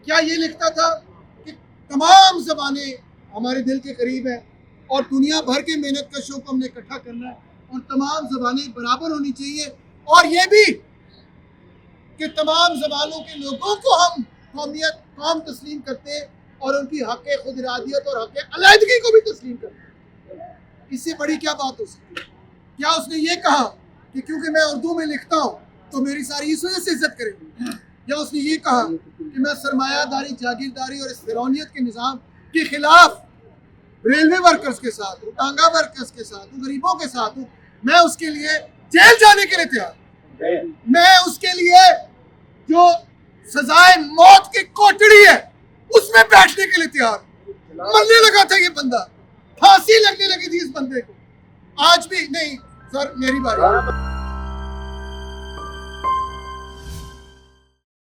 क्या ये लिखता था कि तमाम ज़बानें हमारे दिल के करीब है और दुनिया भर के मेहनत कशों को हमने इकट्ठा करना है और तमाम ज़बानें बराबर होनी चाहिए, और ये भी कि तमाम ज़बानों के लोगों को हम कौम तस्लीम करते हैं और उनकी हक़ खुद इरादियत और हक़ अलहदगी को भी तस्लीम करते हैं। इससे बड़ी क्या बात हो सकती है? क्या उसने ये कहा कि क्योंकि मैं उर्दू में लिखता हूँ तो मेरी सारी इस वजह से इज्जत करेंगे? या उसने ये कहा कि मैं सरमायादारी, जागीरदारी और इस फिरौनियत के निज़ाम के खिलाफ रेलवे वर्कर्स के साथ हूँ, टांगा वर्कर्स के साथ हूँ, गरीबों के साथ हूँ, मैं उसके लिए जेल जाने के लिए तैयार, मैं उसके लिए जो सजाए मौत की कोठड़ी है उसमें बैठने के लिए तैयार। मरने लगा था ये बंदा, फांसी लगने लगी थी इस बंदे को। आज भी नहीं सर, मेरी बारी।